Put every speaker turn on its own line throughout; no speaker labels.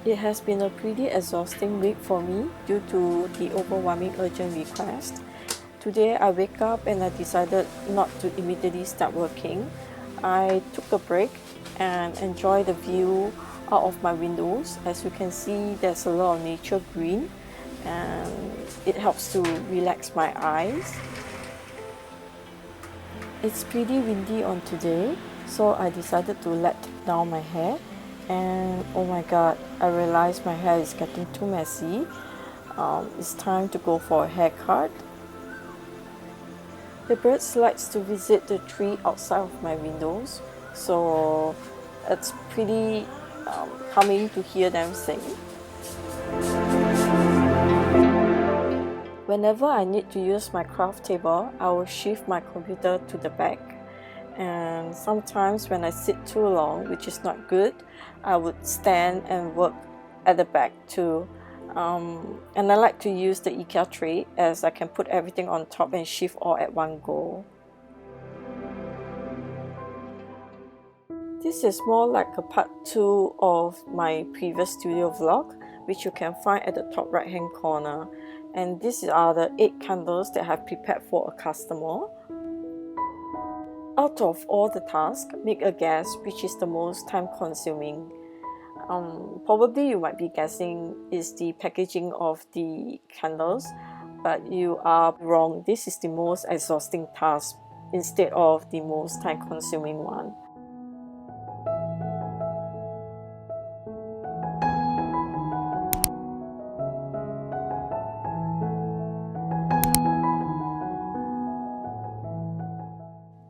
It has been a pretty exhausting week for me due to the overwhelming urgent request. Today I wake up and I decided not to immediately start working. I took a break and enjoy the view out of my windows. As you can see, there's a lot of nature green and it helps to relax my eyes. It's pretty windy on today, so I decided to let down my hair, and oh my god, I realized my hair is getting too messy. It's time to go for a haircut. The birds likes to visit the tree outside of my windows, so it's pretty calming to hear them sing. Whenever I need to use my craft table, I will shift my computer to the back. And sometimes when I sit too long, which is not good, I would stand and work at the back too. And I like to use the IKEA tray as I can put everything on top and shift all at one go. This is more like a part 2 of my previous studio vlog, which you can find at the top right hand corner. And these are the 8 candles that I have prepared for a customer. Out of all the tasks, make a guess which is the most time consuming. Probably you might be guessing is the packaging of the candles, but you are wrong. This is the most exhausting task instead of the most time consuming one.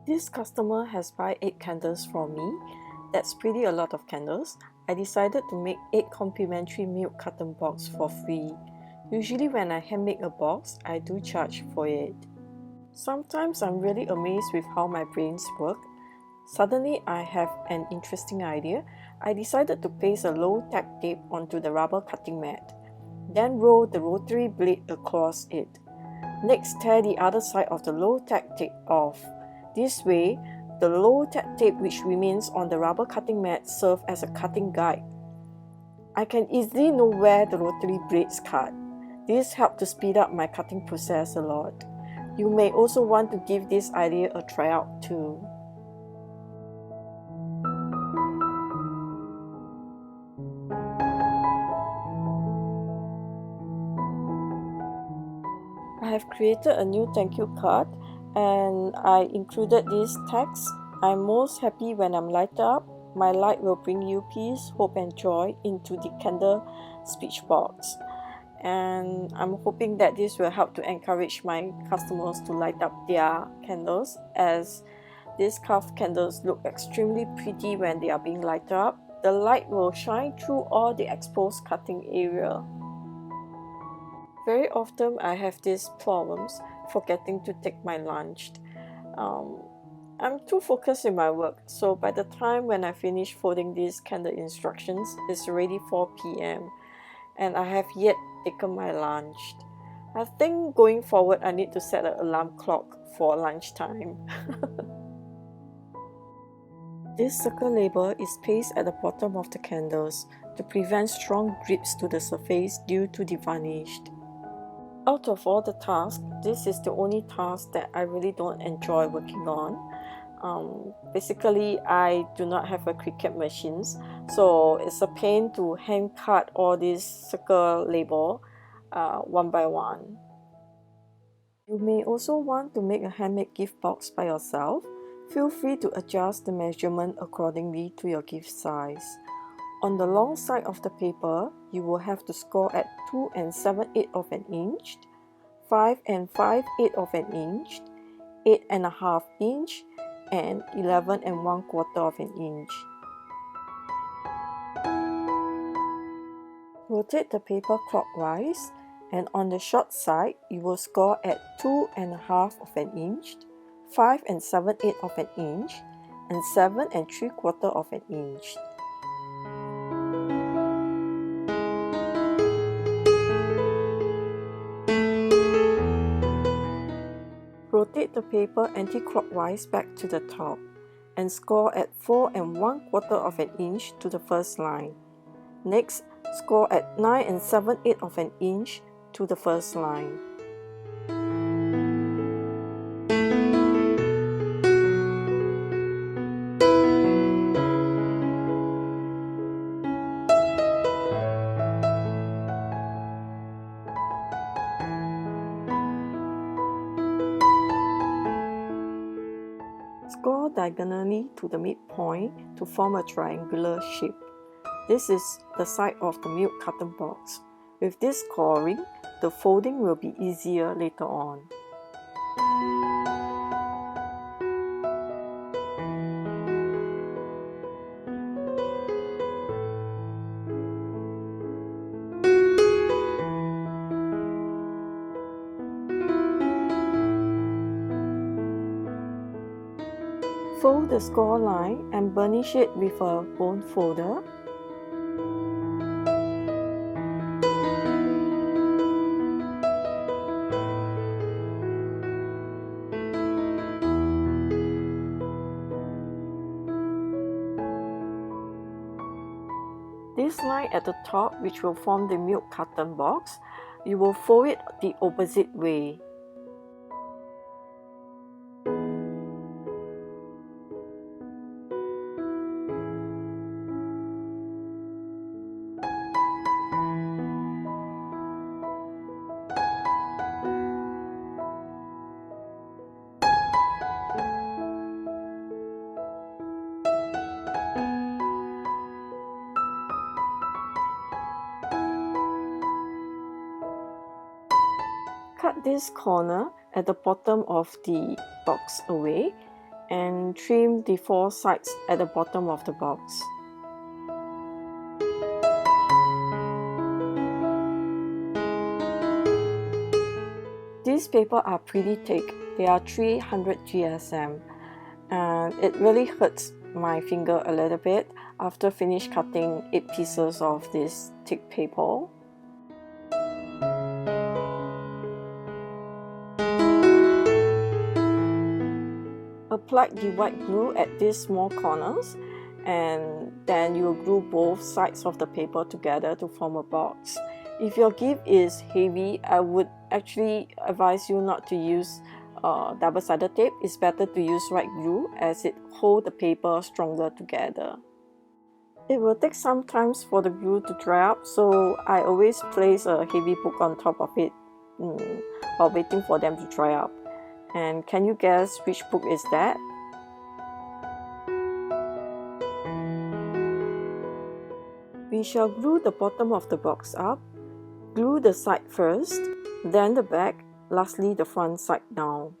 This customer has buy 8 candles from me. That's pretty a lot of candles. I decided to make 8 complimentary milk carton box for free. Usually when I hand make a box, I do charge for it. Sometimes I'm really amazed with how my brains work. Suddenly I have an interesting idea. I decided to paste a low-tack tape onto the rubber cutting mat. Then roll the rotary blade across it. Next, tear the other side of the low-tack tape off. This way, the low-tack tape which remains on the rubber cutting mat serves as a cutting guide. I can easily know where the rotary blades cut. This helps to speed up my cutting process a lot. You may also want to give this idea a try out too. I have created a new thank you card and I included this text. I'm most happy when I'm lighted up. My light will bring you peace, hope and joy into the candle speech box. And I'm hoping that this will help to encourage my customers to light up their candles, as these craft candles look extremely pretty when they are being lighted up. The light will shine through all the exposed cutting area. Very often I have these problems forgetting to take my lunch. I'm too focused in my work, so by the time when I finish folding these candle instructions, it's already 4 p.m. and I have yet taken my lunch. I think going forward I need to set an alarm clock for lunchtime. This circle label is pasted at the bottom of the candles to prevent strong grips to the surface due to the varnish. Out of all the tasks, this is the only task that I really don't enjoy working on. Basically, I do not have a Cricut machines, so it's a pain to hand cut all these circle label one by one. You may also want to make a handmade gift box by yourself. Feel free to adjust the measurement accordingly to your gift size. On the long side of the paper, you will have to score at 2 7/8 of an inch, 5 5/8 of an inch, 8 1/2 inch, and 11 1/4 of an inch. Rotate the paper clockwise, and on the short side, you will score at 2 1/2 of an inch, 5 7/8 of an inch, and 7 3/4 of an inch. Rotate the paper anti-clockwise back to the top and score at 4 1/4 of an inch to the first line. Next, Score at 9 7/8 of an inch to the first line. Score diagonally to the midpoint to form a triangular shape. This is the side of the milk carton box. With this scoring, the folding will be easier later on. Fold the score line and burnish it with a bone folder. This line at the top, which will form the milk carton box, you will fold it the opposite way. Cut this corner at the bottom of the box away and trim the 4 sides at the bottom of the box. These papers are pretty thick. They are 300 GSM and it really hurts my finger a little bit after finish cutting 8 pieces of this thick paper. Apply the white glue at these small corners and then you will glue both sides of the paper together to form a box. If your gift is heavy, I would actually advise you not to use double-sided tape. It's better to use white glue as it holds the paper stronger together. It will take some time for the glue to dry up, so I always place a heavy book on top of it while waiting for them to dry up. And can you guess which book is that? We shall glue the bottom of the box up. Glue the side first, then the back, lastly the front side down.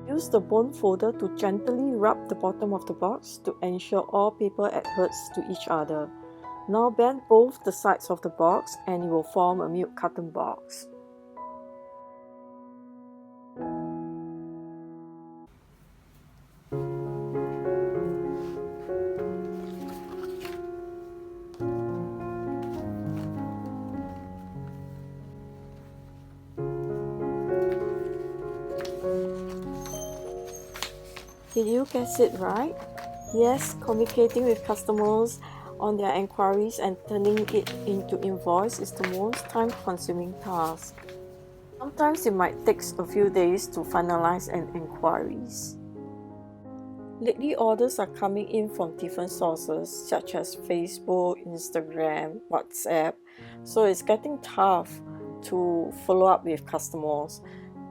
Use the bone folder to gently rub the bottom of the box to ensure all paper adheres to each other. Now bend both the sides of the box and it will form a milk carton box. Did you guess it right? Yes, communicating with customers on their inquiries and turning it into invoice is the most time-consuming task. Sometimes it might take a few days to finalize an inquiries. Lately, orders are coming in from different sources such as Facebook, Instagram, WhatsApp, so it's getting tough to follow up with customers,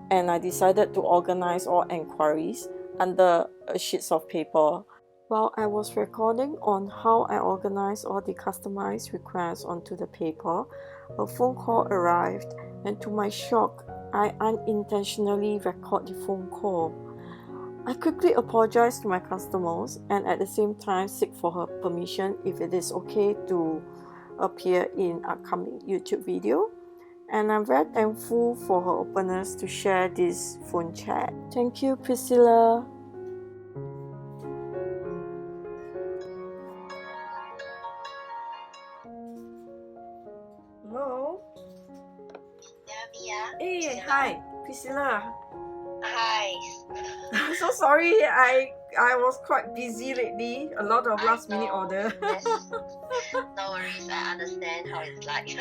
and I decided to organize all inquiries under sheets of paper. While I was recording on how I organized all the customized requests onto the paper, a phone call arrived, and to my shock, I unintentionally recorded the phone call. I quickly apologized to my customers and at the same time seek for her permission if it is okay to appear in upcoming YouTube video. And I'm very thankful for her openness to share this phone chat. Thank you, Priscilla. Hey, hi, Priscilla.
Hi.
So sorry, I was quite busy lately. A lot of last minute order.
Yes. No worries. I understand how it's like.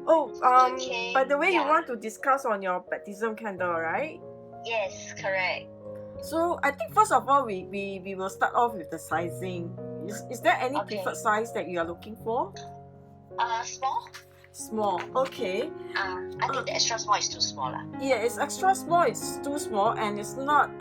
Oh,
Okay.
by the way, you
Yeah.
want to discuss on your baptism candle, right?
Yes, correct.
So I think first of all, we will start off with the sizing. Is there any
Okay.
preferred size that you are looking for?
Small?
Small, okay.
I think the extra small is too small.
Yeah, it's extra small, it's too small, and it's not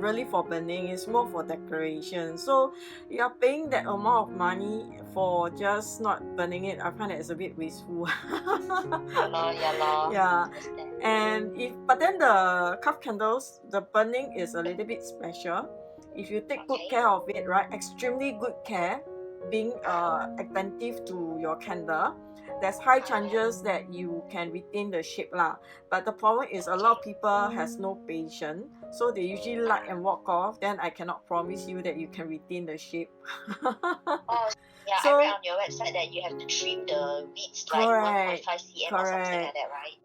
really for burning, it's more for decoration. So you are paying that amount of money for just not burning it. I find that it's a bit wasteful.
Yeah, lor.
Yeah.
Understand.
And but then the cup candles, the burning is a little bit special. If you take good
Okay.
care of it, right, extremely good care, being attentive to your candle, there's high chances that you can retain the shape lah. But the problem is a lot of people has no patience, so they usually light and walk off. Then I cannot promise you that you can retain the shape.
Oh, yeah, I
So
read on your website that you have to trim the beads like
correct,
1.5 cm or something like
correct.
that, right?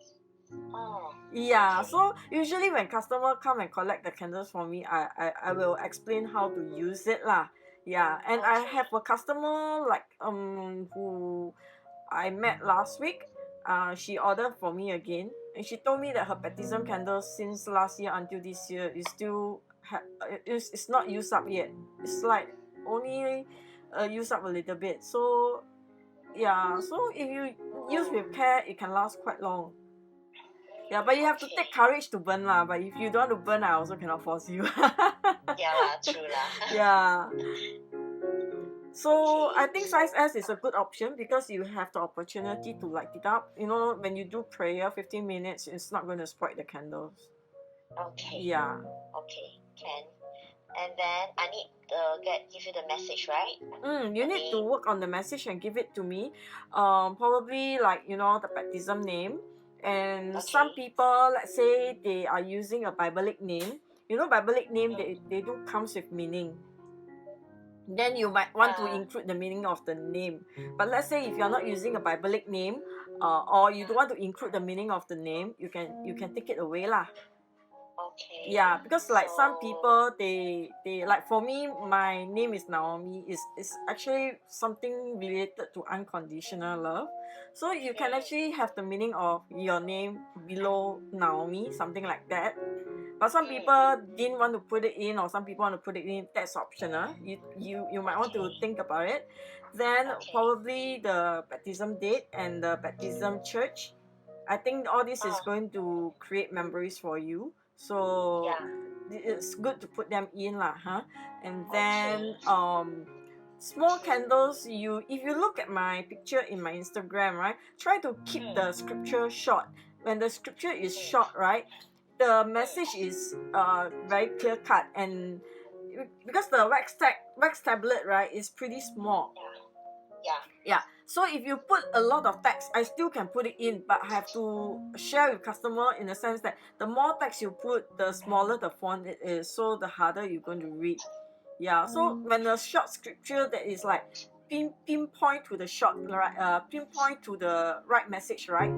Oh,
Yeah,
okay.
so usually when customer come and collect the candles from me, I will explain how to use it lah. Yeah, and I
Okay.
have a customer like who I met last week. She ordered for me again, and she told me that her baptism candle since last year until this year is still it's not used up yet. It's like only used up a little bit. So yeah, so if you use with care, it can last quite long. Yeah, but you have to take courage to burn lah. But if you don't want to burn, I also cannot force you.
Yeah lah, true lah.
Yeah. So
Okay.
I think size S is a good option because you have the opportunity to light it up. You know, when you do prayer, 15 minutes, it's not going to spoil the candles.
Okay.
Yeah.
Okay, can. And then I need to give you the message, right?
You need to work on the message and give it to me. Probably like, you know, the baptism name. And some people, let's say they are using a Biblic name. You know, Biblic name, they do comes with meaning. Then you might want to include the meaning of the name. But let's say if you're not using a Biblic name, or you don't want to include the meaning of the name, you can take it away lah.
Okay.
Yeah, because like some people they like, for me, my name is Naomi, is actually something related to unconditional love. So you can actually have the meaning of your name below Naomi, something like that. But some people didn't want to put it in, or some people want to put it in. That's optional. You might want to think about it. Then probably the baptism date and the baptism church. I think all this is going to create memories for you. So it's good to put them in lah, huh? And then small candles, if you look at my picture in my Instagram, right, try to keep the scripture short. When the scripture is short, right, the message is very clear cut, and because the wax tablet, right, is pretty small. Yeah, so if you put a lot of text, I still can put it in, but I have to share with customer in the sense that the more text you put, the smaller the font it is, so the harder you're going to read. Yeah, so when the short scripture that is like pinpoint to the short, right, pinpoint to the right message, right,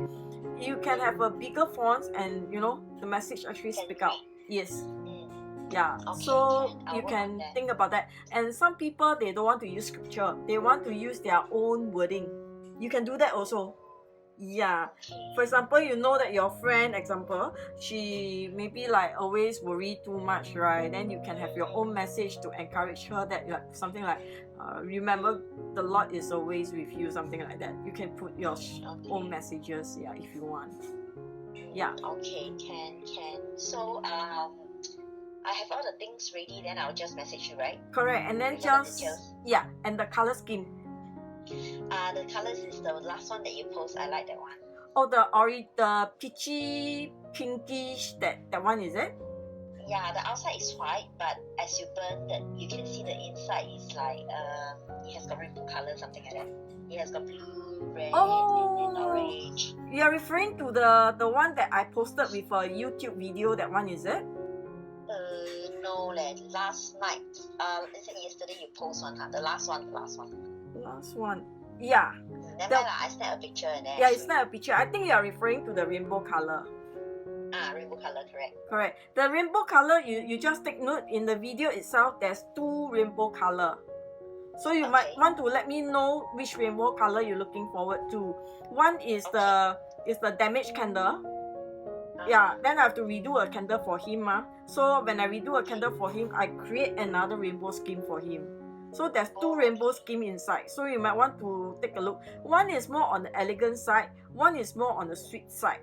you can have a bigger font, and you know the message actually speak out. Yes. Yeah, so you can think about that. And some people, they don't want to use scripture, they want to use their own wording. You can do that also. Yeah, for example, you know that your friend, example, she maybe like always worry too much, right? Then you can have your own message to encourage her, that like something like remember the Lord is always with you, something like that. You can put your own messages, yeah, if you want. Yeah.
Okay, can. So I have all the things ready, then I'll just message you, right?
Correct. And then just yeah, and the color scheme.
The colors is the last one that you post. I like that one.
Oh, the peachy pinkish, that one, is it?
Yeah, the outside is white, but as you burn that, you can see the inside is like it has got rainbow color, something like that. It has got blue, red, and orange.
You are referring to the one that I posted with a YouTube video, that one, is it?
No, last night. Is it yesterday you post one? The last one.
Last one. Yeah.
Never mind, I snap a picture and then.
Yeah, you snap a picture. I think you are referring to the rainbow color.
Rainbow color, correct.
Correct. The rainbow color, you just take note in the video itself, there's 2 rainbow color. So you might want to let me know which rainbow color you're looking forward to. One is the damaged candle. Yeah, then I have to redo a candle for him. So when I redo a candle for him, I create another rainbow scheme for him. So there's 2 rainbow scheme inside. So you might want to take a look. One is more on the elegant side, one is more on the sweet side.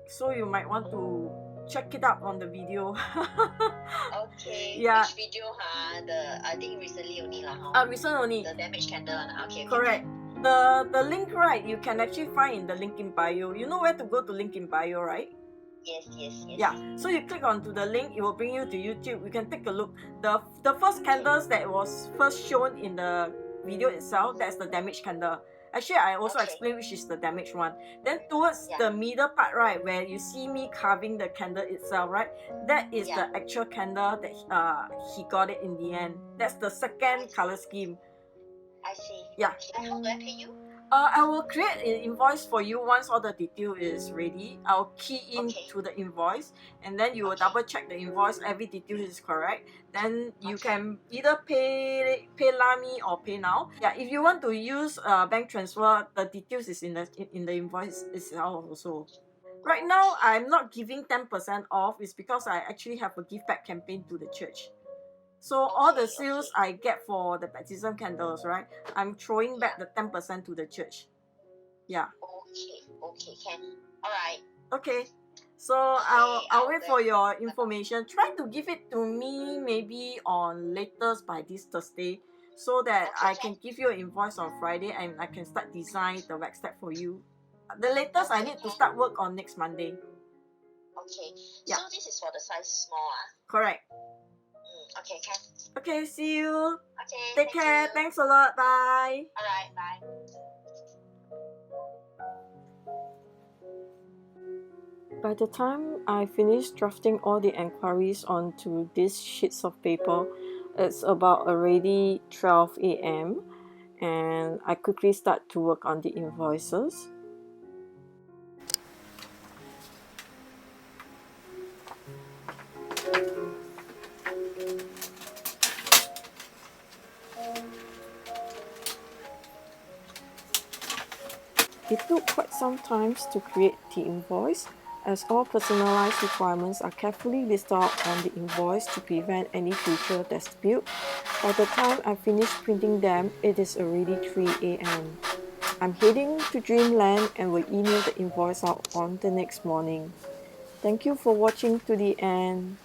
So you might want to check it out on the video.
Okay.
Yeah.
Which video? I think recently only
recent only.
The damaged candle. Okay.
Correct. The link, right, you can actually find in the link in bio. You know where to go to link in bio, right?
Yes.
Yeah. So you click onto the link, it will bring you to YouTube. You can take a look. The first candles that was first shown in the video itself, that's the damaged candle. Actually, I also explain which is the damaged one. Then towards the middle part, right, where you see me carving the candle itself, right, that is the actual candle that he got it in the end. That's the second color scheme.
I see.
Yeah.
Okay. How do I pay you?
I will create an invoice for you once all the detail is ready. I'll key in to the invoice, and then you will double check the invoice, every detail is correct. Then you can either pay Lami or pay now. Yeah, if you want to use bank transfer, the details is in the invoice itself also. Right now, I'm not giving 10% off. It's because I actually have a gift back campaign to the church. So all the sales I get for the baptism candles, right, I'm throwing back the 10% to the church. Yeah.
Okay, can. Alright.
Okay. So I'll wait for your information. Try to give it to me maybe on latest by this Thursday, so that I can give you an invoice on Friday and I can start design the wax tag for you. The latest I need to start work on next Monday.
Okay.
Yeah.
So this is for the size small.
Correct.
Okay, can.
Okay, see you.
Okay.
Take care. Thanks a lot. Bye.
Alright, bye.
By the time I finished drafting all the enquiries onto these sheets of paper, it's about already 12 a.m. and I quickly start to work on the invoices. It took quite some time to create the invoice, as all personalized requirements are carefully listed out on the invoice to prevent any future dispute. By the time I finish printing them, it is already 3 a.m. I'm heading to Dreamland and will email the invoice out on the next morning. Thank you for watching to the end.